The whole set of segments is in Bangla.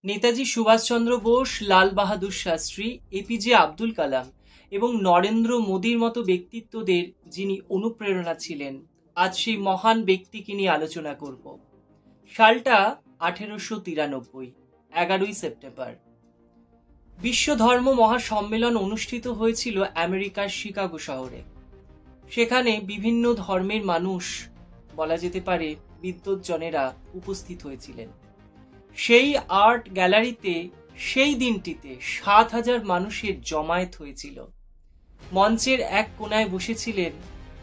নেতাজি সুভাষচন্দ্র বোস, লাল বাহাদুর শাস্ত্রী, এপিজে আব্দুল কালাম এবং নরেন্দ্র মোদীর মতো ব্যক্তিত্বদের যিনি অনুপ্রেরণা ছিলেন, আজ সেই মহান ব্যক্তিকে নিয়ে আলোচনা করব। সালটা 1893, 11ই সেপ্টেম্বর। বিশ্ব ধর্ম মহাসম্মেলন অনুষ্ঠিত হয়েছিল আমেরিকার শিকাগো শহরে। সেখানে বিভিন্ন ধর্মের মানুষ, বলা যেতে পারে বিদ্বজ্জনেরা, উপস্থিত হয়েছিলেন। সেই আর্ট গ্যালারিতে সেই দিনটিতে 7,000 মানুষের জমায়েত হয়েছিল। মঞ্চের এক কোনায় বসেছিলেন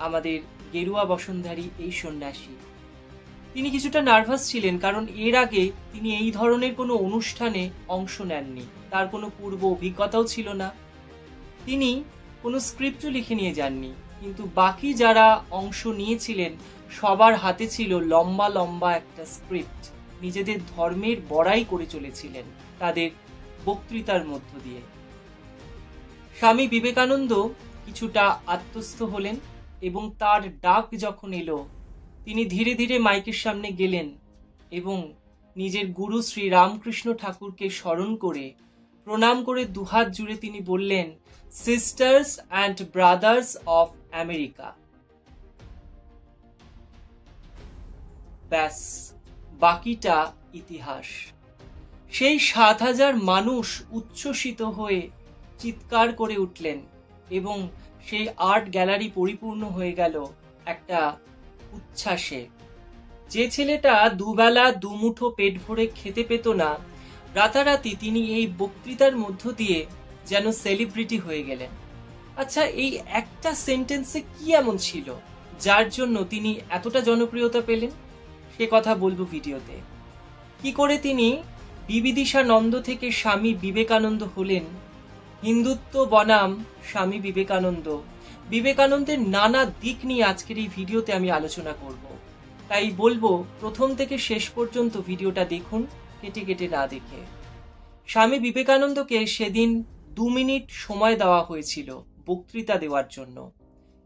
আমাদের গেরুয়া বসনধারী এই সন্ন্যাসী। তিনি কিছুটা নার্ভাস ছিলেন, কারণ এর আগে তিনি এই ধরনের কোনো অনুষ্ঠানে অংশ নেননি, তার কোনো পূর্ব অভিজ্ঞতাও ছিল না। তিনি কোনো স্ক্রিপ্টও লিখে নিয়ে যাননি, কিন্তু বাকি যারা অংশ নিয়েছিলেন সবার হাতে ছিল লম্বা লম্বা একটা স্ক্রিপ্ট। নিজেদের ধর্মের বড়াই করে চলেছিলেন তাদের বক্তৃতার মধ্য দিয়ে। স্বামী বিবেকানন্দ কিছুটা আত্মস্থ হলেন এবং তার ডাক যখন এলো, তিনি ধীরে ধীরে মাইকের সামনে গেলেন এবং নিজের গুরু শ্রী রামকৃষ্ণ ঠাকুরকে স্মরণ করে প্রণাম করে দুহাত জুড়ে তিনি বললেন, sisters and brothers of America. ব্যাস, বাকিটা ইতিহাস। সেই 7,000 মানুষ উচ্ছ্বসিত হয়ে চিৎকার করে উঠলেন এবং সেই আর্ট গ্যালারি পরিপূর্ণ হয়ে গেল একটা উচ্ছ্বাসে। যে ছেলেটা দুবেলা দুমুঠো পেট ভরে খেতে পেত না, রাতারাতি তিনি এই বক্তৃতার মধ্য দিয়ে যেন সেলিব্রিটি হয়ে গেলেন। আচ্ছা, এই একটা সেন্টেন্সে কি এমন ছিল যার জন্য তিনি এতটা জনপ্রিয়তা পেলেন? সে কথা বলবো ভিডিওতে। কি করে তিনি বিবিদিশানন্দ থেকে স্বামী বিবেকানন্দ হলেন, হিন্দুত্ব বনাম স্বামী বিবেকানন্দ, বিবেকানন্দের নানা দিক নিয়ে আজকের এই ভিডিওতে আমি আলোচনা করব। তাই বলবো প্রথম থেকে শেষ পর্যন্ত ভিডিওটা দেখুন, কেটে কেটে না দেখে। স্বামী বিবেকানন্দকে সেদিন 2 মিনিট সময় দেওয়া হয়েছিল বক্তৃতা দেওয়ার জন্য,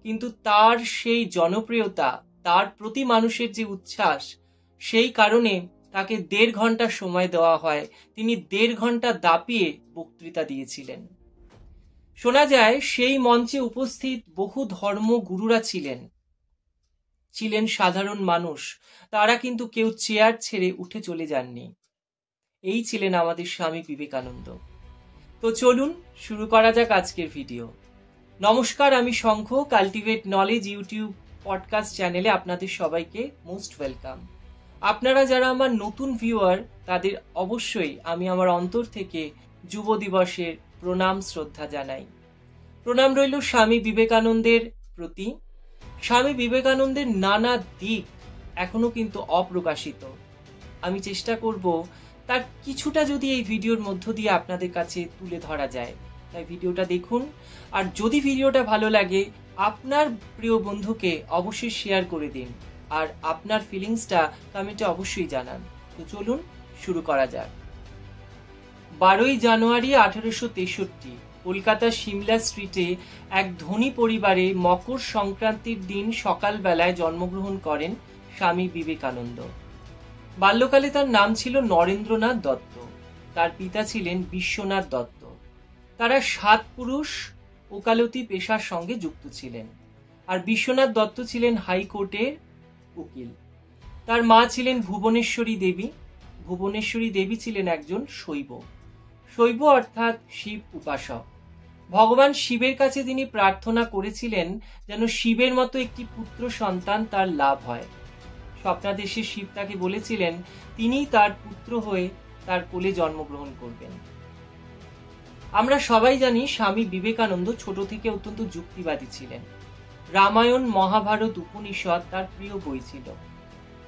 কিন্তু তার সেই জনপ্রিয়তা, তার প্রতি মানুষের যে উচ্ছ্বাস, সেই কারণে তাকে 1.5 ঘন্টা সময় দেওয়া হয়। তিনি 1.5 ঘন্টা দাপিয়ে বক্তৃতা দিয়েছিলেন। শোনা যায় সেই মঞ্চে উপস্থিত বহু ধর্মগুরুরা ছিলেন সাধারণ মানুষ, তারা কিন্তু কেউ চেয়ার ছেড়ে উঠে চলে যাননি। এই ছিলেন আমাদের স্বামী বিবেকানন্দ। তো চলুন শুরু করা যাক আজকের ভিডিও। নমস্কার, আমি শঙ্খ। কাল্টিভেট নলেজ ইউটিউব পডকাস্ট চ্যানেলে আপনাদের সবাইকে মোস্ট ওয়েলকাম। আপনারা যারা আমার নতুন ভিউয়ার, তাদের অবশ্যই আমি আমার অন্তর থেকে যুব দিবসের প্রণাম শ্রদ্ধা জানাই। প্রণাম রইল স্বামী বিবেকানন্দের প্রতি। স্বামী বিবেকানন্দের নানা দিক এখনো কিন্তু অপ্রকাশিত। আমি চেষ্টা করব তার কিছুটা যদি এই ভিডিওর মধ্য দিয়ে আপনাদের কাছে তুলে ধরা যায়। তাই ভিডিওটা দেখুন, আর যদি ভিডিওটা ভালো লাগে আপনার প্রিয় বন্ধুকে অবশ্যই শেয়ার করে দিন, আর আপনার ফিলিংসটা কমেন্টে অবশ্যই জানান। তো চলুন শুরু করা যাক। 12ই জানুয়ারি 1863 কলকাতার সিমলা স্ট্রিটে এক ধনী পরিবারে মকর সংক্রান্তির দিন সকালবেলায় জন্মগ্রহণ করেন স্বামী বিবেকানন্দ। বাল্যকালে তার নাম ছিল নরেন্দ্রনাথ দত্ত, তার পিতা ছিলেন বিশ্বনাথ দত্ত। তারা 7 পুরুষ ওকালতি পেশার সঙ্গে যুক্ত ছিলেন, আর বিশ্বনাথ দত্ত ছিলেন হাইকোর্টের উকিল। তার মা ছিলেন ভুবনেশ্বরী দেবী। ভুবনেশ্বরী দেবী ছিলেন একজন শৈব অর্থাৎ শিব উপাসক। ভগবান শিবের কাছে তিনি প্রার্থনা করেছিলেন যেন শিবের মতো একটি পুত্র সন্তান তার লাভ হয়। স্বপ্নাদেশে শিব তাকে বলেছিলেন তিনিই তার পুত্র হয়ে তার কোলে জন্মগ্রহণ করবেন। আমরা সবাই জানি স্বামী বিবেকানন্দ ছোট থেকে অত্যন্ত যুক্তিবাদী ছিলেন। রামায়ণ, মহাভারত, উপনিষদ তার প্রিয় বই ছিল।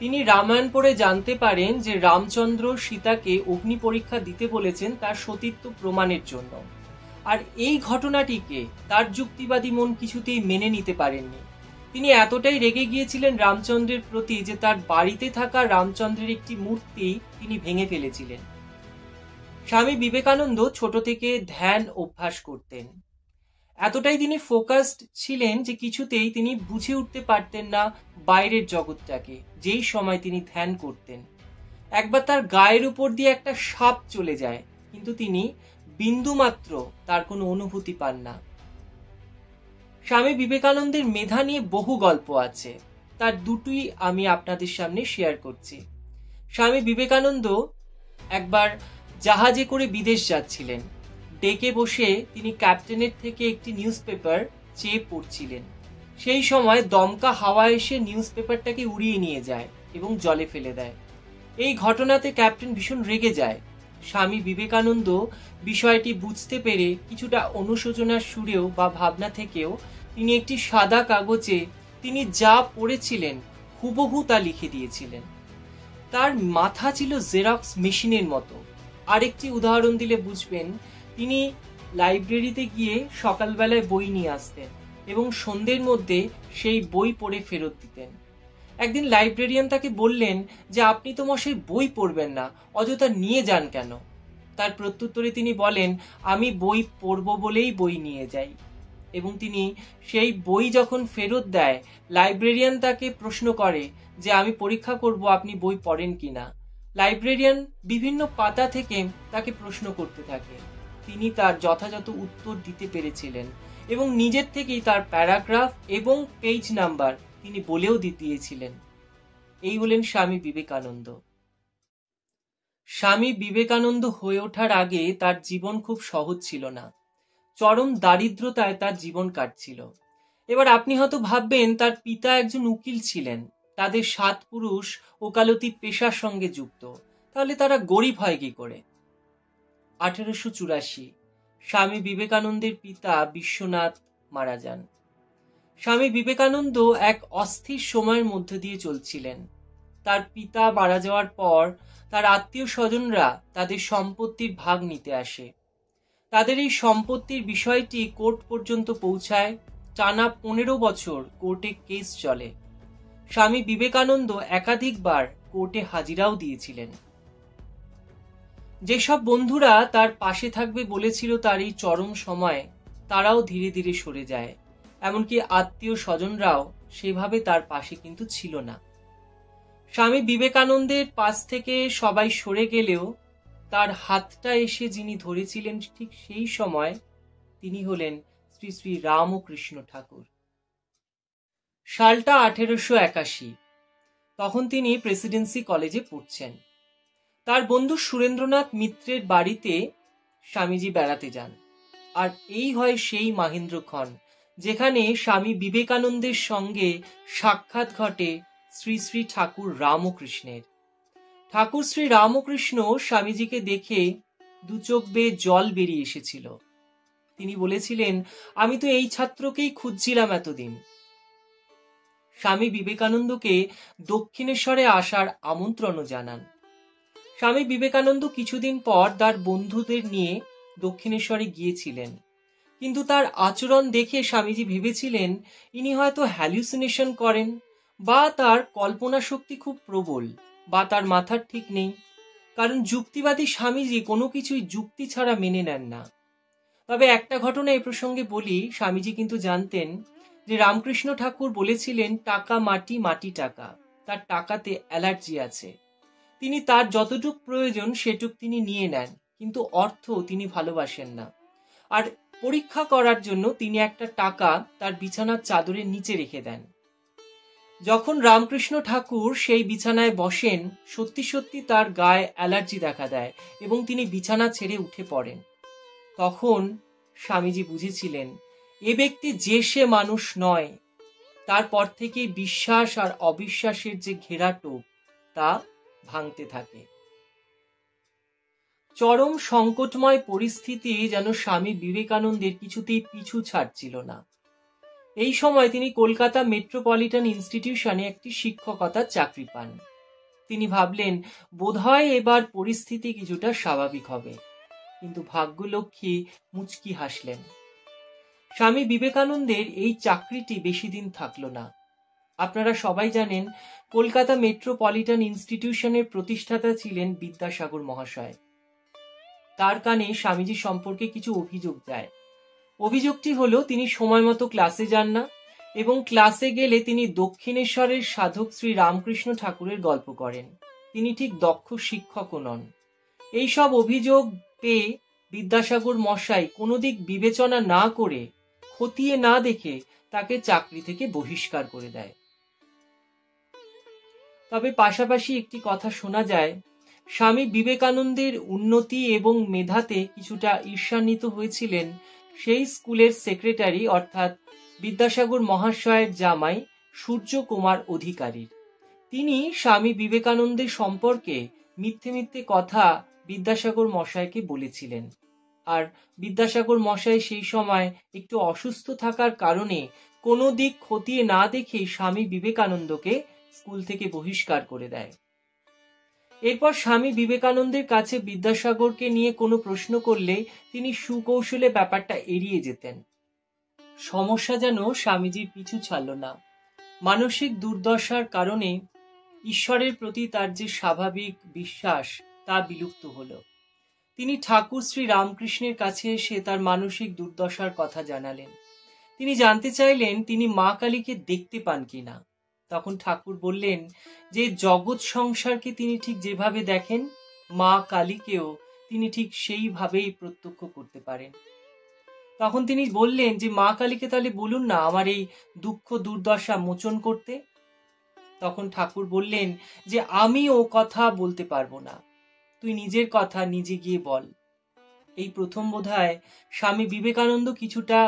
তিনি রামায়ণ পড়ে জানতে পারেন যে রামচন্দ্র সীতাকে অগ্নি পরীক্ষা দিতে বলেছেন তার সতীত্ব প্রমাণের জন্য, আর এই ঘটনাটিকে তার যুক্তিবাদী মন কিছুতেই মেনে নিতে পারেননি। তিনি এতটাই রেগে গিয়েছিলেন রামচন্দ্রের প্রতি যে তার বাড়িতে থাকা রামচন্দ্রের একটি মূর্তি তিনি ভেঙে ফেলেছিলেন। স্বামী বিবেকানন্দ ছোট থেকে ধ্যান অভ্যাস করতেন। এতটাই তিনি ফোকাসড ছিলেন যে কিছুতেই তিনি বুঝে উঠতে পারতেন না বাইরের জগৎটাকে যেই সময় তিনি ধ্যান করতেন। একবার তার গায়ের উপর দিয়ে একটা সাপ চলে যায়, কিন্তু তিনি বিন্দুমাত্র তার কোনো অনুভূতি পান না। স্বামী বিবেকানন্দের মেধা নিয়ে বহু গল্প আছে, তার দুটোই আমি আপনাদের সামনে শেয়ার করছি। স্বামী বিবেকানন্দ একবার জাহাজে করে বিদেশ যাচ্ছিলেন। ডেকে বসে তিনি ক্যাপ্টেনের থেকে একটি নিউজ পেপার চেয়ে পড়ছিলেন। সেই সময় দমকা হাওয়া এসে নিউজ পেপারটাকে উড়িয়ে নিয়ে যায় এবং জলে ফেলে দেয়। এই ঘটনাতে ক্যাপ্টেন ভীষণ রেগে যায়। স্বামী বিবেকানন্দ বিষয়টি বুঝতে পেরে কিছুটা অনুশোচনার সুরেও বা ভাবনা থেকেও তিনি একটি সাদা কাগজে তিনি যা পড়েছিলেন হুবহু তা লিখে দিয়েছিলেন। তার মাথা ছিল জেরক্স মেশিনের মতো। আরেকটি উদাহরণ দিলে বুঝবেন, তিনি লাইব্রেরিতে গিয়ে সকালবেলায় বই নিয়ে আসতেন এবং সন্ধ্যের মধ্যে সেই বই পড়ে ফেরত দিতেন। একদিন লাইব্রেরিয়ান তাকে বললেন যে আপনি তো মশাই বই পড়বেন না, অযথা নিয়ে যান কেন? তার প্রত্যুত্তরে তিনি বলেন, আমি বই পড়ব বলেই বই নিয়ে যাই। এবং তিনি সেই বই যখন ফেরত দেয়, লাইব্রেরিয়ান তাকে প্রশ্ন করে যে আমি পরীক্ষা করব আপনি বই পড়েন কিনা। লাইব্রেরিয়ান বিভিন্ন পাতা থেকে তাকে প্রশ্ন করতে থাকে। তিনি তার যথাযথ উত্তর দিতে পেরেছিলেন এবং নিজের থেকেই তার প্যারাগ্রাফ এবং পেজ নাম্বার তিনি বলেও দিয়েছিলেন। এই হলেন স্বামী বিবেকানন্দ। স্বামী বিবেকানন্দ হয়ে ওঠার আগে তার জীবন খুব সহজ ছিল না। চরম দারিদ্রতায় তার জীবন কাটছিল। এবার আপনি হয়তো ভাববেন তার পিতা একজন উকিল ছিলেন, তাদের 7 পুরুষ ওকালতি পেশার সঙ্গে যুক্ত, তাহলে তারা গরিব হয় কি করে? 1884 স্বামী বিবেকানন্দের পিতা বিশ্বনাথ মারা যান। স্বামী বিবেকানন্দ এক অস্থির সময়ের মধ্যে দিয়ে চলছিলেন। তার পিতা মারা যাওয়ার পর তার আত্মীয় স্বজনরা তাদের সম্পত্তির ভাগ নিতে আসে। তাদের এই সম্পত্তির বিষয়টি কোর্ট পর্যন্ত পৌঁছায়। টানা 15 বছর কোর্টে কেস চলে। স্বামী বিবেকানন্দ একাধিকবার কোর্টে হাজিরাও দিয়েছিলেন। যেসব বন্ধুরা তার পাশে থাকবে বলেছিল তার এই চরম সময়, তারাও ধীরে ধীরে সরে যায়। এমনকি আত্মীয় স্বজনরাও সেভাবে তার পাশে কিন্তু ছিল না। স্বামী বিবেকানন্দের পাশ থেকে সবাই সরে গেলেও তার হাতটা এসে যিনি ধরেছিলেন ঠিক সেই সময়, তিনি হলেন শ্রী শ্রী রামকৃষ্ণ ঠাকুর। সালটা 1881। তখন তিনি প্রেসিডেন্সি কলেজে পড়ছেন। তার বন্ধু সুরেন্দ্রনাথ মিত্রের বাড়িতে স্বামীজি বেড়াতে যান। আর এই হয় সেই মাহেন্দ্রক্ষণ যেখানে স্বামী বিবেকানন্দের সঙ্গে সাক্ষাৎ ঘটে শ্রী শ্রী ঠাকুর রামকৃষ্ণের। ঠাকুর শ্রী রামকৃষ্ণ স্বামীজিকে দেখে দু চোখ বেয়ে জল বেরিয়ে এসেছিল। তিনি বলেছিলেন, আমি তো এই ছাত্রকেই খুঁজছিলাম এতদিন। স্বামী বিবেকানন্দকে দক্ষিণেশ্বরে আসার আমন্ত্রণও জানান। স্বামী বিবেকানন্দ কিছুদিন পর তার বন্ধুদের নিয়ে দক্ষিণেশ্বরে গিয়েছিলেন, কিন্তু তার আচরণ দেখে স্বামীজি ভেবেছিলেন ইনি হয়তো হ্যালুসিনেশন করেন, বা তার কল্পনা শক্তি খুব প্রবল, বা তার মাথার ঠিক নেই। কারণ যুক্তিবাদী স্বামীজি কোনো কিছুই যুক্তি ছাড়া মেনে নেন না। তবে একটা ঘটনা এ প্রসঙ্গে বলি, স্বামীজি কিন্তু জানতেন যে রামকৃষ্ণ ঠাকুর বলেছিলেন টাকা মাটি, মাটি টাকা, তার টাকাতে অ্যালার্জি আছে। তিনি তার যতটুক প্রয়োজন সেটুক তিনি নিয়ে নেন, কিন্তু অর্থ তিনি ভালোবাসেন না। আর পরীক্ষা করার জন্য তিনি একটা টাকা তার বিছানার চাদরের নিচে রেখে দেন। যখন রামকৃষ্ণ ঠাকুর সেই বিছানায় বসেন, সত্যি সত্যি তার গায়ে অ্যালার্জি দেখা দেয় এবং তিনি বিছানা ছেড়ে উঠে পড়েন। তখন স্বামীজি বুঝেছিলেন এ ব্যক্তি যে সে মানুষ নয়। তারপর থেকে বিশ্বাস আর অবিশ্বাসের যে ঘেরাটোপ, তা ভাঙতে থাকে। চরম সংকটময় পরিস্থিতি যেন স্বামী বিবেকানন্দের কিছুতেই পিছু ছাড়ছিল না। এই সময় তিনি কলকাতা মেট্রোপলিটন ইনস্টিটিউশনে একটি শিক্ষকতার চাকরি পান। তিনি ভাবলেন বোধহয় এবার পরিস্থিতি কিছুটা স্বাভাবিক হবে, কিন্তু ভাগ্যলক্ষ্মী মুচকি হাসলেন। স্বামী বিবেকানন্দের এই চাকরিটি বেশি দিন থাকলো না। আপনারা সবাই জানেন কলকাতা মেট্রোপলিটন ইনস্টিটিউশনের প্রতিষ্ঠাতা ছিলেন বিদ্যাসাগর মহাশয়। তার কানে স্বামীজি সম্পর্কে কিছু অভিযোগ যায়। অভিযোগটি হলো তিনি সময় মতো ক্লাসে যান না এবং ক্লাসে গেলে তিনি দক্ষিণেশ্বরের সাধক শ্রী রামকৃষ্ণ ঠাকুরের গল্প করেন। তিনি ঠিক দক্ষ শিক্ষকও নন। এইসব অভিযোগ পেয়ে বিদ্যাসাগর মশাই কোনো দিক বিবেচনা না করে, খতিয়ে না দেখে তাকে চাকরি থেকে বহিষ্কার করে দেয়। তবে পাশাপাশি একটি কথা শোনা যায়, স্বামী বিবেকানন্দের উন্নতি এবং মেধাতে কিছুটা ঈর্ষান্বিত হয়েছিলেন সেই স্কুলের সেক্রেটারি অর্থাৎ বিদ্যাসাগর মহাশয়ের জামাই সূর্যকুমার অধিকারী। তিনি স্বামী বিবেকানন্দের সম্পর্কে মিথ্যে মিথ্যে কথা বিদ্যাসাগর মশাইকে বলেছিলেন। আর বিদ্যাসাগর মশাই সেই সময় একটু অসুস্থ থাকার কারণে কোনো দিক খতিয়ে না দেখেই স্বামী বিবেকানন্দকে স্কুল থেকে বহিষ্কার করে দেয়। এরপর স্বামী বিবেকানন্দের কাছে বিদ্যাসাগরকে নিয়ে কোনো প্রশ্ন করলে তিনি সুকৌশলে ব্যাপারটা এড়িয়ে যেতেন। সমস্যা যেন স্বামীজির পিছু ছাড়ল না। মানসিক দুর্দশার কারণে ঈশ্বরের প্রতি তার যে স্বাভাবিক বিশ্বাস তা বিলুপ্ত হল। তিনি ঠাকুর শ্রী রামকৃষ্ণের কাছে এসে তার মানসিক দুর্দশার কথা জানালেন। তিনি জানতে চাইলেন তিনি মা কালীকে দেখতে পান কিনা। তখন ঠাকুর বললেন যে জগৎ সংসারকে তিনি ঠিক যেভাবে দেখেন, মা কালীকেও তিনি ঠিক সেইভাবেই প্রত্যক্ষ করতে পারেন। তখন তিনি বললেন যে মা কালীকে তাহলে বলুন না আমার এই দুঃখ দুর্দশা মোচন করতে। তখন ঠাকুর বললেন যে আমি ও কথা বলতে পারবো না, তুই নিজের কথা নিজে গিয়ে বল। এই প্রথম বোধহয় স্বামী বিবেকানন্দ কিছুটা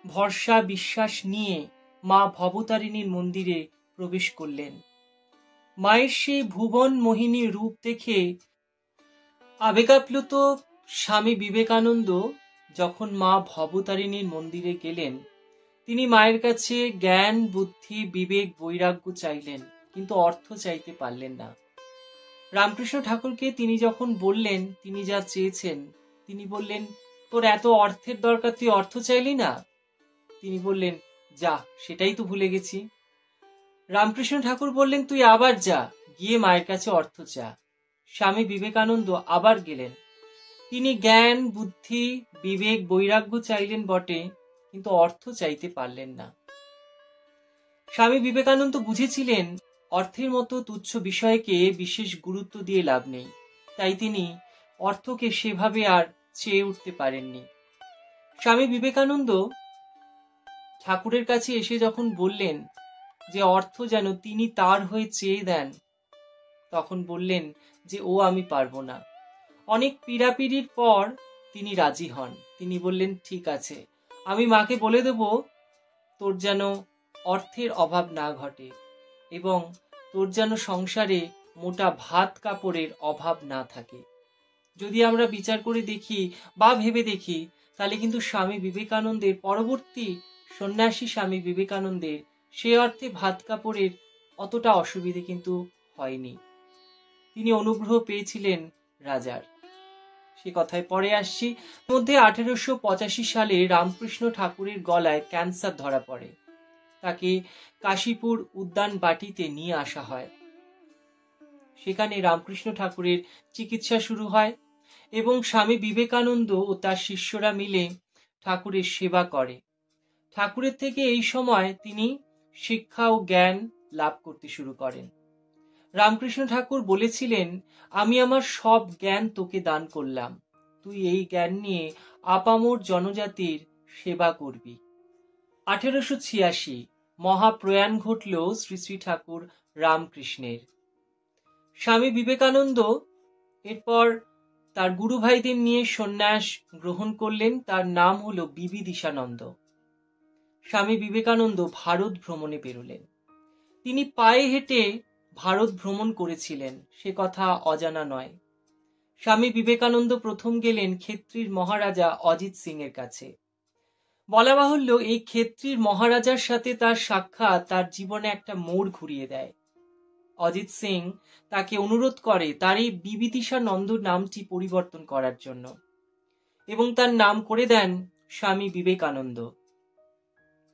ভরসা বিশ্বাস নিয়ে মা ভবতারিণীর মন্দিরে প্রবেশ করলেন। মায়ের সেই ভুবন মোহিনী রূপ দেখে আবেগাপ্লুত স্বামী বিবেকানন্দ যখন মা ভবতারিণীর মন্দিরে গেলেন, তিনি মায়ের কাছে জ্ঞান বুদ্ধি বিবেক বৈরাগ্য চাইলেন, কিন্তু অর্থ চাইতে পারলেন না। রামকৃষ্ণ ঠাকুরকে তিনি যখন বললেন তিনি যা চেয়েছেন, তিনি বললেন তোর এত অর্থের দরকার, তুই অর্থ চাইলি না? তিনি বললেন যা, সেটাই তো ভুলে গেছি। রামকৃষ্ণ ঠাকুর বললেন তুই আবার যা, গিয়ে মায়ের কাছে অর্থ চা। স্বামী বিবেকানন্দ আবার গেলেন। তিনি জ্ঞান বুদ্ধি বিবেক বৈরাগ্য চাইলেন বটে, কিন্তু অর্থ চাইতে পারলেন না। স্বামী বিবেকানন্দ বুঝেছিলেন অর্থের মতো তুচ্ছ বিষয়কে বিশেষ গুরুত্ব দিয়ে লাভ নেই, তাই তিনি অর্থকে সেভাবে আর চেয়ে উঠতে পারেননি। স্বামী বিবেকানন্দ ঠাকুরের কাছে এসে যখন বললেন যে অর্থ যেন তিনি তার হয়ে চেয়ে দেন, তখন বললেন যে ও আমি পারবো না। অনেক পীড়াপিড়ির পর তিনি রাজি হন। তিনি বললেন ঠিক আছে, আমি মাকে বলে দেব তোর যেন অর্থের অভাব না ঘটে এবং তোর যেন সংসারে মোটা ভাত কাপড়ের অভাব না থাকে। যদি আমরা বিচার করে দেখি বা ভেবে দেখি, তাহলে কিন্তু স্বামী বিবেকানন্দের পরবর্তী সন্ন্যাসী স্বামী বিবেকানন্দের সে অর্থে ভাত কাপড়ের অতটা অসুবিধে কিন্তু হয়নি। তিনি অনুগ্রহ পেয়েছিলেন রাজার। সে কথায় পরে আসছি। মধ্যে 1885 সালে রামকৃষ্ণ ঠাকুরের গলায় ক্যান্সার ধরা পড়ে। তাকে কাশীপুর উদ্যান বাটিতে নিয়ে আসা হয়। সেখানে রামকৃষ্ণ ঠাকুরের চিকিৎসা শুরু হয় এবং স্বামী বিবেকানন্দ ও তার শিষ্যরা মিলে ঠাকুরের সেবা করে। ঠাকুরের থেকে এই সময় তিনি শিক্ষা ও জ্ঞান লাভ করতে শুরু করেন। রামকৃষ্ণ ঠাকুর বলেছিলেন, আমি আমার সব জ্ঞান তোকে দান করলাম, তুই এই জ্ঞান নিয়ে আপামর জনজাতির সেবা করবি। 1886 মহাপ্রয়াণ ঘটল শ্রী শ্রী ঠাকুর রামকৃষ্ণের। স্বামী বিবেকানন্দ এরপর তার গুরু ভাইদের নিয়ে সন্ন্যাস গ্রহণ করলেন। তার নাম হলো বিবিদিশানন্দ। স্বামী বিবেকানন্দ ভারত ভ্রমণে বেরোলেন। তিনি পায়ে হেঁটে ভারত ভ্রমণ করেছিলেন, সে কথা অজানা নয়। স্বামী বিবেকানন্দ প্রথম গেলেন ক্ষেত্রীর মহারাজা অজিত সিং এর কাছে। বলা বাহুল্য এই ক্ষেত্রীর মহারাজার সাথে তার সাক্ষাৎ তার জীবনে একটা মোড় ঘুরিয়ে দেয়। অজিত সিং তাকে অনুরোধ করে তার এই বিবিদিশানন্দ নামটি পরিবর্তন করার জন্য এবং তার নাম করে দেন স্বামী বিবেকানন্দ।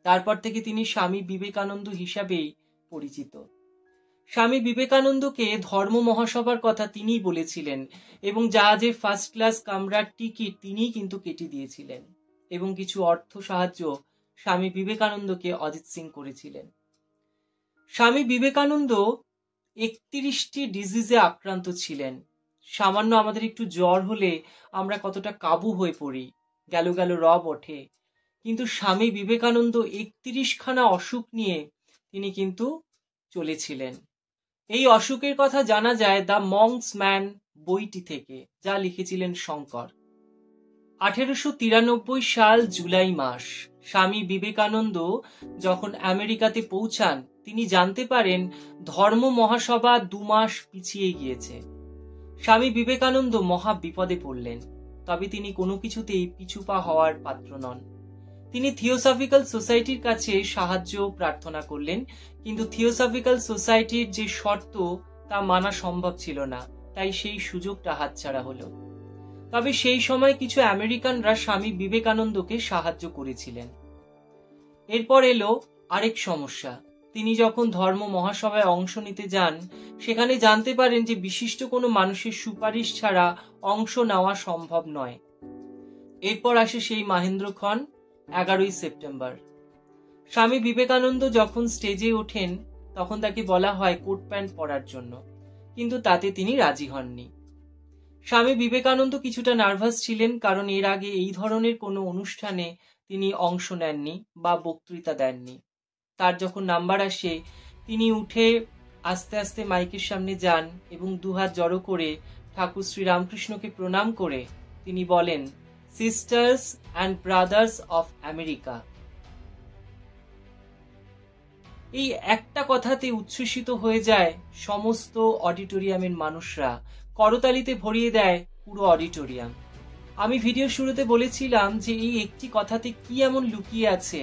তারপর থেকে তিনি স্বামী বিবেকানন্দ হিসাবেই পরিচিত। স্বামী বিবেকানন্দকে ধর্ম মহাসভার কথা তিনিই বলেছিলেন এবং জাহাজে ফার্স্ট ক্লাস কামরার টিকিট তিনিই কিন্তু কেটে দিয়েছিলেন এবং কিছু অর্থ সাহায্য স্বামী বিবেকানন্দকে অজিত সিং করেছিলেন। স্বামী বিবেকানন্দ 31টি ডিজিজে আক্রান্ত ছিলেন। সামান্য আমাদের একটু জ্বর হলে আমরা কতটা কাবু হয়ে পড়ি, গেল গেল রব ওঠে, কিন্তু স্বামী বিবেকানন্দ 31খানা অসুখ নিয়ে তিনি কিন্তু চলেছিলেন। এই অসুখের কথা জানা যায় দ্য মঙ্কস ম্যান বইটি থেকে, যা লিখেছিলেন শঙ্কর। 1893 সাল জুলাই মাস স্বামী বিবেকানন্দ যখন আমেরিকাতে পৌঁছান, তিনি জানতে পারেন ধর্ম মহাসভা 2 মাস পিছিয়ে গিয়েছে। স্বামী বিবেকানন্দ মহা বিপদে পড়লেন, তবে তিনি কোনো কিছুতেই পিছুপা হওয়ার পাত্র নন। তিনি থিওসফিক্যাল সোসাইটির কাছে সাহায্য প্রার্থনা করলেন, কিন্তু থিওসফিক্যাল সোসাইটির যে শর্ত তা মানা সম্ভব ছিল না, তাই সেই সুযোগটা হাতছাড়া হলো। তবে সেই সময় কিছু আমেরিকানরা স্বামী বিবেকানন্দকে সাহায্য করেছিলেন। এরপর এলো আরেক সমস্যা। তিনি যখন ধর্ম মহাসভায় অংশ নিতে যান, সেখানে জানতে পারেন যে বিশিষ্ট কোনো মানুষের সুপারিশ ছাড়া অংশ নেওয়া সম্ভব নয়। এরপর আসে সেই মহেন্দ্রক্ষণ, 11ই সেপ্টেম্বর। স্বামী বিবেকানন্দ যখন স্টেজে ওঠেন, তখন তাকে বলা হয় কোট প্যান্ট পরার জন্য, কিন্তু তাতে তিনি রাজি হননি। স্বামী বিবেকানন্দ কিছুটা নার্ভাস ছিলেন, কারণ এর আগে এই ধরনের কোনো অনুষ্ঠানে তিনি অংশ নেননি বা বক্তৃতা দেননি। তার যখন নাম্বার আসে, তিনি উঠে আস্তে আস্তে মাইকের সামনে যান এবং দুহাত জড়ো করে ঠাকুর শ্রী রামকৃষ্ণকে প্রণাম করে তিনি বলেন, sisters and brothers of America. এই একটা কথাতে উচ্ছ্বসিত হয়ে যায় সমস্ত অডিটোরিয়ামের মানুষরা, করতালিতে ভরিয়ে দেয় পুরো অডিটোরিয়াম। আমি ভিডিও শুরুতে বলেছিলাম যে এই একটি কথাতে কি এমন লুকিয়ে আছে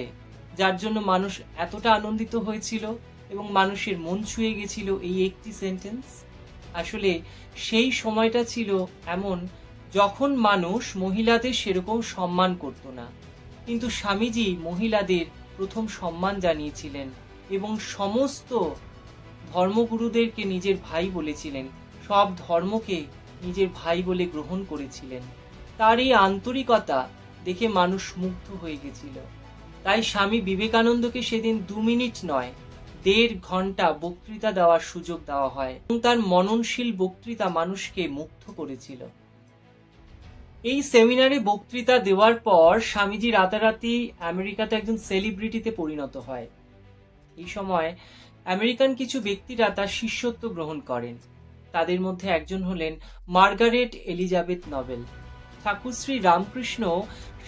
যার জন্য মানুষ এতটা আনন্দিত হয়েছিল এবং মানুষের মন ছুঁয়ে গেছিল এই একটি সেন্টেন্স। আসলে সেই সময়টা ছিল এমন যখন মানুষ মহিলাদের সেরকম সম্মান করত না, কিন্তু স্বামীজি মহিলাদের প্রথম সম্মান জানিয়েছিলেন এবং সমস্ত ধর্মগুরুদেরকে নিজের ভাই বলেছিলেন, সব ধর্মকে নিজের ভাই বলে গ্রহণ করেছিলেন। তার এই আন্তরিকতা দেখে মানুষ মুগ্ধ হয়ে গেছিল। তাই স্বামী বিবেকানন্দকে সেদিন 2 মিনিট নয়, 1.5 ঘন্টা বক্তৃতা দেওয়ার সুযোগ দেওয়া হয় এবং তার মননশীল বক্তৃতা মানুষকে মুগ্ধ করেছিল। এই সেমিনারে বক্তৃতা দেওয়ার পর স্বামীজি রাতারাতি আমেরিকাতে একজন সেলিব্রিটিতে পরিণত হয়। এই সময় আমেরিকান কিছু ব্যক্তিরা তার শিষ্যত্ব গ্রহণ করেন। তাদের মধ্যে একজন হলেন মার্গারেট এলিজাবেথ নবেল। ঠাকুর শ্রী রামকৃষ্ণ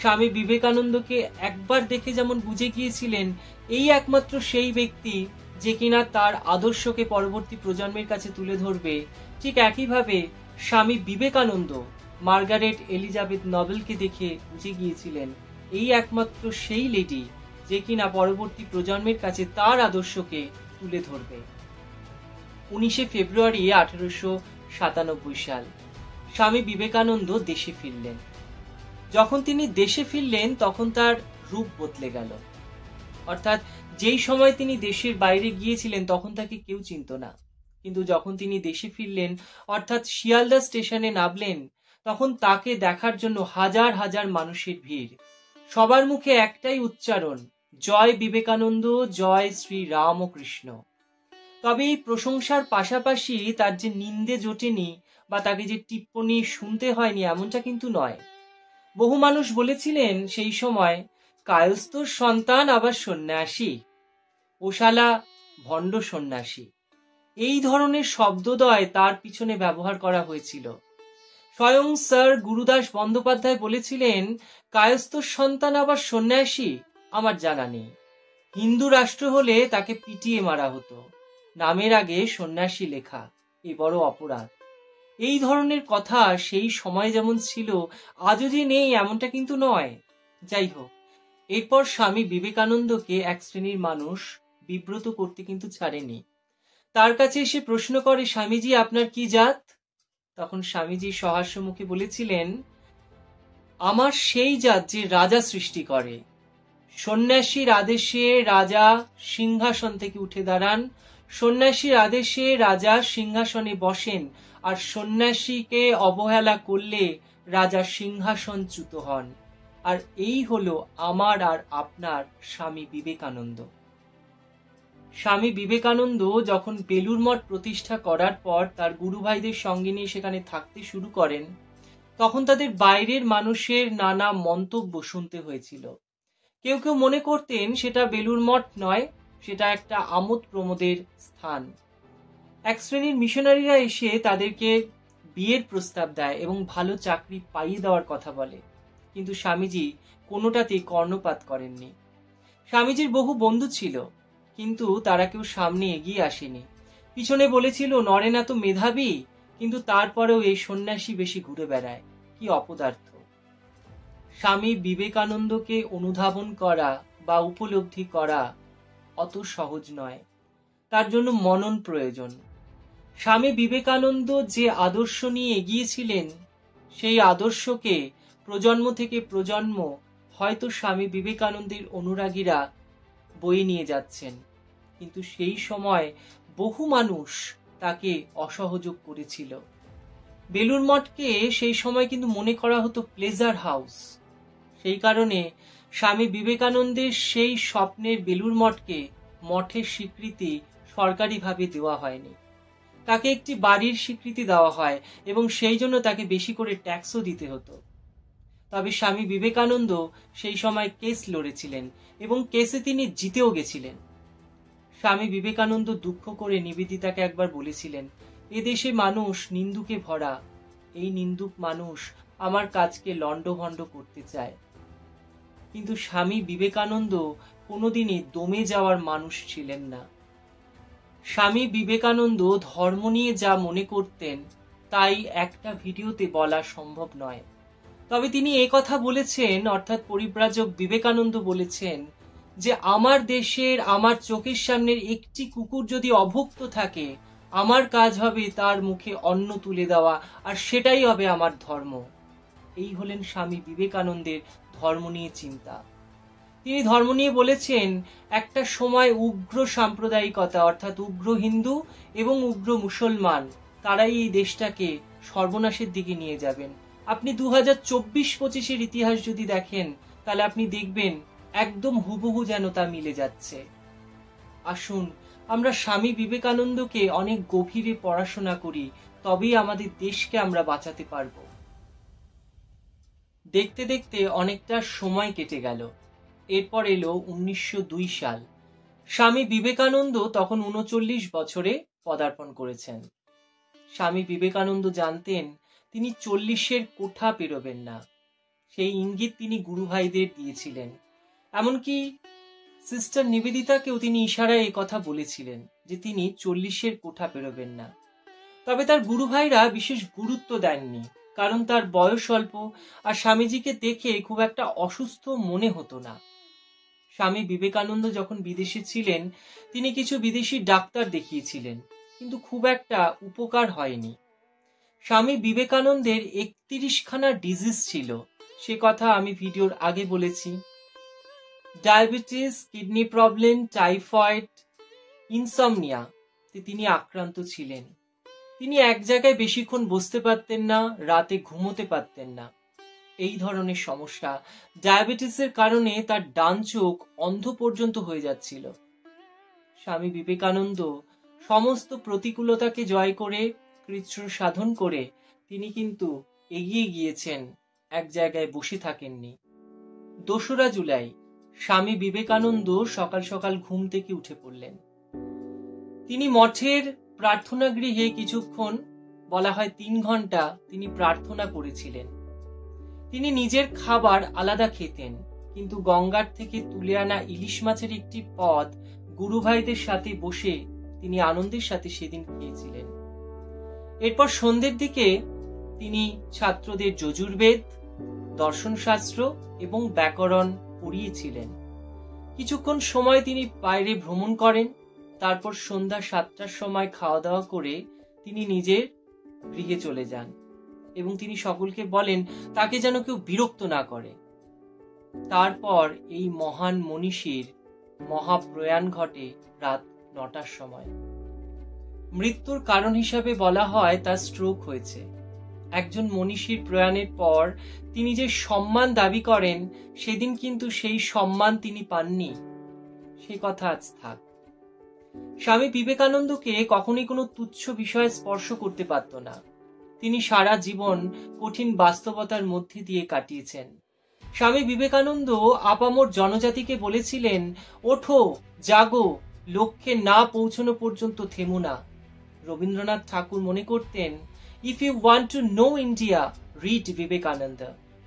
স্বামী বিবেকানন্দকে একবার দেখে যেমন বুঝে গিয়েছিলেন এই একমাত্র সেই ব্যক্তি যে কিনা তার আদর্শকে পরবর্তী প্রজন্মের কাছে তুলে ধরবে, ঠিক একইভাবে স্বামী বিবেকানন্দ মার্গারেট এলিজাবেথ নবেলকে দেখে বুঝে গিয়েছিলেন এই একমাত্র সেই লেডি যে কিনা পরবর্তী প্রজন্মের কাছে তার আদর্শকে তুলে ধরবে। 19শে ফেব্রুয়ারি 1897 সাল স্বামী বিবেকানন্দ দেশে ফিরলেন। যখন তিনি দেশে ফিরলেন তখন তার রূপ বদলে গেল। অর্থাৎ যেই সময় তিনি দেশের বাইরে গিয়েছিলেন তখন তাকে কেউ চিনত না, কিন্তু যখন তিনি দেশে ফিরলেন অর্থাৎ শিয়ালদা স্টেশনে নামলেন, তখন তাকে দেখার জন্য হাজার হাজার মানুষের ভিড়। সবার মুখে একটাই উচ্চারণ, জয় বিবেকানন্দ, জয় শ্রী রামকৃষ্ণ। তবে এই প্রশংসার পাশাপাশি তার যে নিন্দে জোটেনি বা তাকে যে টিপ্পনী শুনতে হয়নি এমনটা কিন্তু নয়। বহু মানুষ বলেছিলেন সেই সময়, কায়স্থর সন্তান আবার সন্ন্যাসী, ওশালা ভণ্ড সন্ন্যাসী, এই ধরনের শব্দদ্বয় তার পিছনে ব্যবহার করা হয়েছিল। স্বয়ং স্যার গুরুদাস বন্দ্যোপাধ্যায় বলেছিলেন, কায়স্থর সন্তান আবার সন্ন্যাসী আমার জানা নেই। হিন্দু রাষ্ট্র হলে তাকে পিটিয়ে মারা হতো, নামের আগে সন্ন্যাসী লেখা এ বড় অপরাধ। এই ধরনের কথা সেই সময় যেমন ছিল আজও যে নেই এমনটা কিন্তু নয়। যাই হোক, এরপর স্বামী বিবেকানন্দকে এক শ্রেণীর মানুষ বিব্রত করতে কিন্তু ছাড়েনি। তার কাছে এসে প্রশ্ন করে, স্বামীজি আপনার কি জাত? তখন স্বামীজি সহাস্য মুখে বলেছিলেন, আমার সেই জাত যে রাজা সৃষ্টি করে। সন্ন্যাসীর আদেশে রাজা সিংহাসন থেকে উঠে দাঁড়ান, সন্ন্যাসীর আদেশে রাজা সিংহাসনে বসেন, আর সন্ন্যাসীকে অবহেলা করলে রাজা সিংহাসনচ্যুত হন। আর এই হলো আমার আর আপনার স্বামী বিবেকানন্দ। স্বামী বিবেকানন্দ যখন বেলুড় মঠ প্রতিষ্ঠা করার পর তার গুরু ভাইদের সঙ্গে নিয়ে সেখানে থাকতে শুরু করেন, তখন তাদের বাইরের মানুষের নানা মন্তব্য শুনতে হয়েছিল। কেউ কেউ মনে করতেন সেটা বেলুড় মঠ নয়, সেটা একটা আমোদ প্রমোদের স্থান। এক শ্রেণীর মিশনারিরা এসে তাদেরকে বিয়ের প্রস্তাব দেয় এবং ভালো চাকরি পাইয়ে দেওয়ার কথা বলে, কিন্তু স্বামীজি কোনোটাতেই কর্ণপাত করেননি। স্বামীজির বহু বন্ধু ছিল, কিন্তু তারা কেউ সামনে এগিয়ে আসেনি। পিছনে বলেছিল নরেন এত মেধাবী, কিন্তু তারপরেও এই সন্ন্যাসী বেশি ঘুরে বেড়ায়, কি অপদার্থ। স্বামী বিবেকানন্দকে অনুধাবন করা বা উপলব্ধি করা অত সহজ নয়, তার জন্য মনন প্রয়োজন। স্বামী বিবেকানন্দ যে আদর্শ নিয়ে এগিয়েছিলেন, সেই আদর্শকে প্রজন্ম থেকে প্রজন্ম হয়তো স্বামী বিবেকানন্দের অনুরাগীরা বয়ে নিয়ে যাচ্ছেন, কিন্তু সেই সময় বহু মানুষ তাকে অসহযোগ করেছিল। বেলুড় মঠকে সেই সময় কিন্তু মনে করা হতো প্লেজার হাউস। সেই কারণে স্বামী বিবেকানন্দের সেই স্বপ্নের বেলুড় মঠকে মঠের স্বীকৃতি সরকারিভাবে দেওয়া হয়নি, তাকে একটি বাড়ির স্বীকৃতি দেওয়া হয় এবং সেই জন্য তাকে বেশি করে ট্যাক্সও দিতে হতো। তবে স্বামী বিবেকানন্দ সেই সময় কেস লড়েছিলেন এবং কেসে তিনি জিতেও গেছিলেন। স্বামী বিবেকানন্দ দুঃখ করে নিবেদিতাকে একবার বলেছিলেন, এদেশে মানুষ নিন্দুকে ভরা, এই নিন্দুক মানুষ আমার কাজকে লণ্ডভণ্ড করতে চায়। কিন্তু স্বামী বিবেকানন্দ কোনোদিনই দমে যাওয়ার মানুষ ছিলেন না। স্বামী বিবেকানন্দ ধর্ম নিয়ে যা মনে করতেন তাই একটা ভিডিওতে বলা সম্ভব নয়। তবে তিনি এই কথা বলেছেন, অর্থাৎ পরিব্রাজক বিবেকানন্দ বলেছেন যে আমার দেশের আমার চোখের সামনের একটি কুকুর যদি অভুক্ত থাকে, আমার কাজ হবে তার মুখে অন্ন তুলে দেওয়া, আর সেটাই হবে আমার ধর্ম। এই হলেন স্বামী বিবেকানন্দের ধর্ম নিয়ে চিন্তা। তিনি ধর্ম নিয়ে বলেছেন, একটা সময় উগ্র সাম্প্রদায়িকতা অর্থাৎ উগ্র হিন্দু এবং উগ্র মুসলমান তারাই এই দেশটাকে সর্বনাশের দিকে নিয়ে যাবেন। আপনি 2024-25-এর ইতিহাস যদি দেখেন, তাহলে আপনি দেখবেন একদম হুবহু যেন তা মিলে যাচ্ছে। আসুন আমরা স্বামী বিবেকানন্দকে অনেক গভীরে পড়াশোনা করি, তবেই আমাদের দেশকে আমরা বাঁচাতে পারব। দেখতে দেখতে অনেকটা সময় কেটে গেল। এরপর এলো 1902 সাল। স্বামী বিবেকানন্দ তখন 39 বছরে পদার্পণ করেছেন। স্বামী বিবেকানন্দ জানতেন তিনি 40-এর কোঠা পেরোবেন না, সেই ইঙ্গিত তিনি গুরু ভাইদের দিয়েছিলেন। এমনকি সিস্টার নিবেদিতাকেও তিনি ইশারায় এই কথা বলেছিলেন যে তিনি 40-এর কোঠা পেরোবেন না। তবে তার গুরু ভাইরা বিশেষ গুরুত্ব দেননি, কারণ তার বয়স অল্প আর স্বামীজিকে দেখে খুব একটা অসুস্থ মনে হতো না। স্বামী বিবেকানন্দ যখন বিদেশে ছিলেন, তিনি কিছু বিদেশি ডাক্তার দেখিয়েছিলেন, কিন্তু খুব একটা উপকার হয়নি। স্বামী বিবেকানন্দের 31খানা ডিজিজ ছিল, সে কথা আমি ভিডিওর আগে বলেছি। Diabetes, kidney problem, typhoid, insomnia তিনি আক্রান্ত ছিলেন। তিনি এক জায়গায় বেশিক্ষণ বসতে পারতেন না, রাতে ঘুমোতে পারতেন না। এই ধরনের সমস্যা, ডায়াবেটিসের কারণে তার ডান চোখ অন্ধ পর্যন্ত হয়ে যাচ্ছিল। স্বামী বিবেকানন্দ সমস্ত প্রতিকূলতাকে জয় করে, কৃচ্ছ সাধন করে তিনি কিন্তু এগিয়ে গিয়েছেন, এক জায়গায় বসে থাকেননি। 2রা জুলাই স্বামী বিবেকানন্দ সকাল সকাল ঘুম থেকে উঠে পড়লেন। তিনি মঠের প্রার্থনা গৃহে কিছুক্ষণ, বলা হয় 3 ঘন্টা, তিনি প্রার্থনা করেছিলেন। তিনি নিজের খাবার আলাদা খেতেন, কিন্তু গঙ্গার থেকে তুলে আনা ইলিশ মাছের একটি পদ গুরু ভাইদের সাথে বসে তিনি আনন্দের সাথে সেদিন খেয়েছিলেন। এরপর সন্ধ্যের দিকে তিনি ছাত্রদের যজুর্বেদ, দর্শনশাস্ত্র এবং ব্যাকরণ পড়িয়েছিলেন। কিছুক্ষণ সময় তিনি বাইরে ভ্রমণ করেন, তারপর সন্ধ্যা 7টার সময় খাওয়া দাওয়া করে তিনি নিজের গৃহে চলে যান এবং তিনি সকলকে বলেন তাকে যেন কেউ বিরক্ত না করে। তারপর এই মহান মনীষীর মহাপ্রয়াণ ঘটে রাত 9টার সময়। মৃত্যুর কারণ হিসাবে বলা হয় তার স্ট্রোক হয়েছে। একজন মনীষীর প্রয়াণের পর তিনি যে সম্মান দাবি করেন, সেদিন কিন্তু সেই সম্মান তিনি পাননি, সে কথা আজ থাক। স্বামী বিবেকানন্দকে কখনোই কোনো তুচ্ছ বিষয়ে স্পর্শ করতে পারত না। তিনি সারা জীবন কঠিন বাস্তবতার মধ্যে দিয়ে কাটিয়েছেন। স্বামী বিবেকানন্দ আপামর জনজাতিকে বলেছিলেন, ওঠো, জাগো, লক্ষ্যে না পৌঁছানো পর্যন্ত থেমো না। রবীন্দ্রনাথ ঠাকুর মনে করতেন, if you want to know India, read Vivekananda.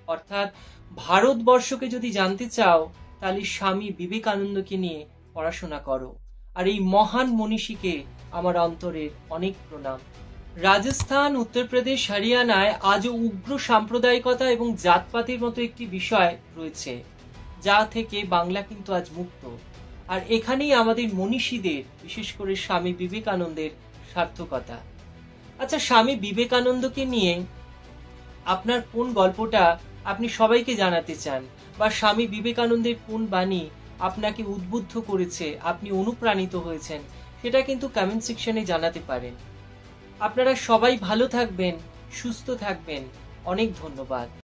অর্থাৎ ভারতবর্ষকে যদি জানতে চাও, তাহলে স্বামী বিবেকানন্দকে নিয়ে পড়াশোনা করো। আর এই মহান মনীষীকে আমার অন্তরের অনেক প্রণাম। রাজস্থান, উত্তরপ্রদেশ, হরিয়ানায় আজও উগ্র সাম্প্রদায়িকতা এবং জাতপাতের মতো একটি বিষয় রয়েছে, যা থেকে বাংলা কিন্তু আজ মুক্ত। আর এখানেই আমাদের মনীষীদের, বিশেষ করে স্বামী বিবেকানন্দের সার্থকতা। আচ্ছা, স্বামী বিবেকানন্দকে নিয়ে আপনার কোন গল্পটা আপনি সবাইকে জানাতে চান, বা স্বামী বিবেকানন্দের কোন বাণী আপনাকে উদ্বুদ্ধ করেছে, আপনি অনুপ্রাণিত হয়েছেন, সেটা কিন্তু কমেন্ট সেকশনে জানাতে পারেন। আপনারা সবাই ভালো থাকবেন, সুস্থ থাকবেন। অনেক ধন্যবাদ।